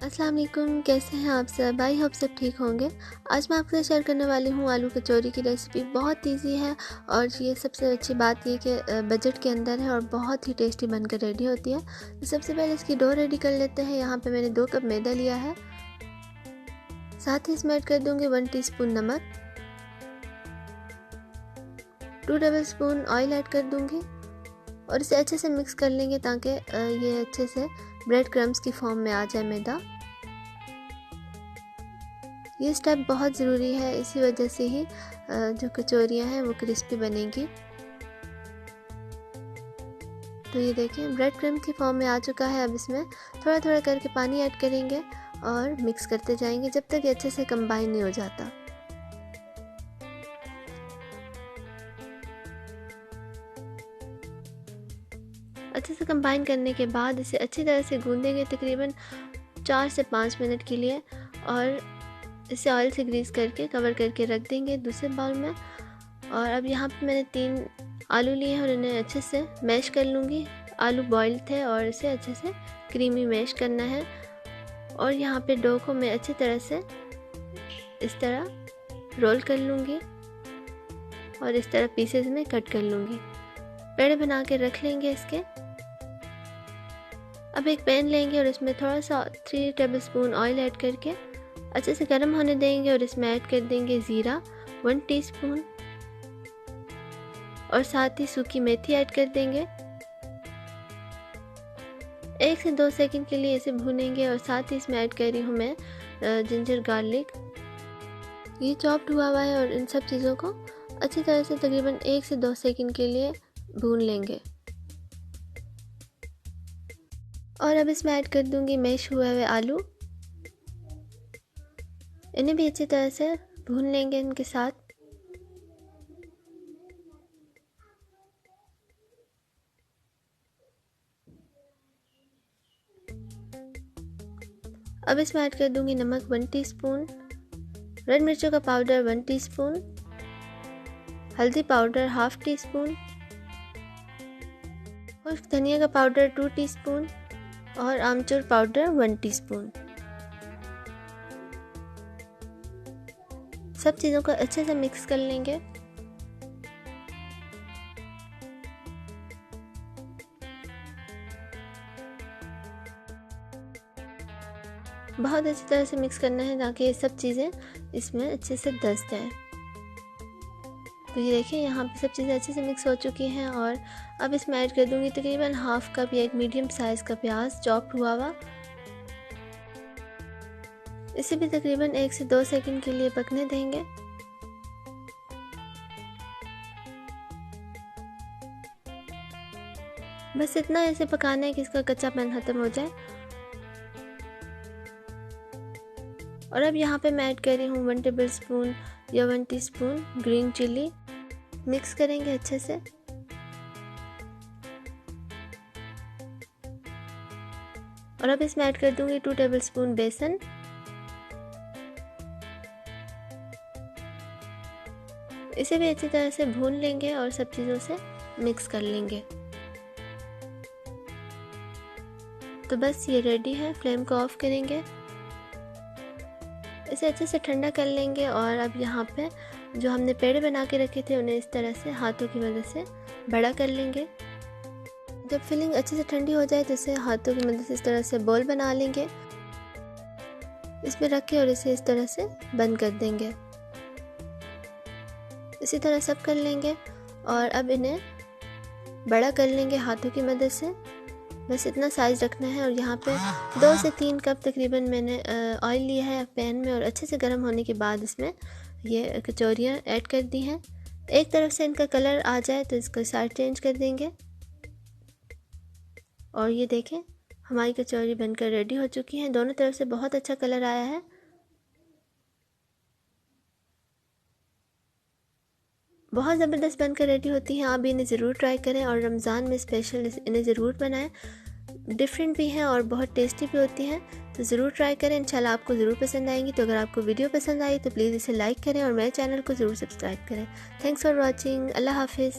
अस्सलाम वालेकुम, कैसे हैं आप सब? आई होप सब ठीक होंगे। आज मैं आपके साथ शेयर करने वाली हूँ आलू कचौरी की रेसिपी। बहुत इजी है और ये सबसे अच्छी बात ये कि बजट के अंदर है और बहुत ही टेस्टी बनकर रेडी होती है। तो सबसे पहले इसकी डो रेडी कर लेते हैं। यहाँ पे मैंने 2 कप मैदा लिया है। साथ ही इसमें ऐड कर दूँगी 1 टीस्पून नमक, 2 टेबल स्पून ऑयल ऐड कर दूँगी और इसे अच्छे से मिक्स कर लेंगे ताकि ये अच्छे से ब्रेड क्रम्स की फॉर्म में आ जाए मैदा। ये स्टेप बहुत ज़रूरी है, इसी वजह से ही जो कचौरियाँ हैं वो क्रिस्पी बनेंगी। तो ये देखें ब्रेड क्रम्स की फॉर्म में आ चुका है। अब इसमें थोड़ा थोड़ा करके पानी ऐड करेंगे और मिक्स करते जाएंगे जब तक ये अच्छे से कंबाइन नहीं हो जाता। अच्छे से कंबाइन करने के बाद इसे अच्छी तरह से गूंदेंगे तकरीबन 4 से 5 मिनट के लिए और इसे ऑयल से ग्रीस करके कवर करके रख देंगे दूसरे बाउल में। और अब यहाँ पे मैंने 3 आलू लिए हैं और इन्हें अच्छे से मैश कर लूँगी। आलू बॉयल थे और इसे अच्छे से क्रीमी मैश करना है। और यहाँ पे डो को मैं अच्छी तरह से इस तरह रोल कर लूँगी और इस तरह पीसेस में कट कर लूँगी। पेड़े बना के रख लेंगे इसके। अब एक पैन लेंगे और इसमें थोड़ा सा 3 टेबलस्पून ऑयल ऐड करके अच्छे से गर्म होने देंगे और इसमें ऐड कर देंगे ज़ीरा 1 टीस्पून और साथ ही सूखी मेथी ऐड कर देंगे। 1 से 2 सेकंड के लिए इसे भूनेंगे और साथ ही इसमें ऐड कर रही हूँ मैं जिंजर गार्लिक। ये चॉप्ड हुआ है और इन सब चीज़ों को अच्छी तरह से तकरीबन 1 से 2 सेकंड के लिए भून लेंगे। और अब इसमें ऐड कर दूंगी मैश हुए हुए आलू। इन्हें भी अच्छी तरह से भून लेंगे इनके साथ। अब इसमें ऐड कर दूंगी नमक 1 टीस्पून, रेड मिर्चों का पाउडर 1 टीस्पून, हल्दी पाउडर 1/2 टीस्पून, खुश्क धनिया का पाउडर 2 टीस्पून और आमचूर पाउडर 1 टीस्पून। सब चीज़ों को अच्छे से मिक्स कर लेंगे। बहुत अच्छी तरह से मिक्स करना है ताकि ये सब चीज़ें इसमें अच्छे से दस जाएं। तो ये देखिए यहाँ पे सब चीज़ें अच्छे से मिक्स हो चुकी हैं और अब इसमें ऐड कर दूंगी तकरीबन 1/2 कप या एक मीडियम साइज़ का प्याज चॉप्ड हुआ हुआ। इसे भी तकरीबन 1 से 2 सेकंड के लिए पकने देंगे। बस इतना इसे पकाना है कि इसका कच्चापन खत्म हो जाए। और अब यहाँ पे मैं ऐड कर रही हूँ 1 टेबल स्पून या 1 टीस्पून ग्रीन चिली। मिक्स करेंगे अच्छे से। और अब इसमें ऐड कर दूंगी 2 टेबल स्पून बेसन। इसे भी अच्छी तरह से भून लेंगे और सब चीज़ों से मिक्स कर लेंगे। तो बस ये रेडी है। फ्लेम को ऑफ करेंगे, इसे अच्छे से ठंडा कर लेंगे। और अब यहाँ पे जो हमने पेड़े बना के रखे थे उन्हें इस तरह से हाथों की मदद से बड़ा कर लेंगे। जब फिलिंग अच्छे से ठंडी हो जाए तो इसे हाथों की मदद से इस तरह से बॉल बना लेंगे, इसमें रख के और इसे इस तरह से बंद कर देंगे। इसी तरह सब कर लेंगे और अब इन्हें बड़ा कर लेंगे हाथों की मदद से। बस इतना साइज़ रखना है। और यहाँ पे 2 से 3 कप तकरीबन मैंने ऑयल लिया है पैन में और अच्छे से गर्म होने के बाद इसमें ये कचौरियाँ ऐड कर दी हैं। एक तरफ से इनका कलर आ जाए तो इसका साइड चेंज कर देंगे। और ये देखें हमारी कचौरी बनकर रेडी हो चुकी हैं। दोनों तरफ से बहुत अच्छा कलर आया है। बहुत ज़बरदस्त बनकर रेडी होती हैं। आप भी इन्हें ज़रूर ट्राई करें और रमज़ान में स्पेशल इन्हें ज़रूर बनाएं। डिफरेंट भी हैं और बहुत टेस्टी भी होती हैं। तो ज़रूर ट्राई करें, इंशाल्लाह आपको ज़रूर पसंद आएंगी। तो अगर आपको वीडियो पसंद आई तो प्लीज़ इसे लाइक करें और मेरे चैनल को ज़रूर सब्सक्राइब करें। Thanks for watching. अल्लाह हाफिज़।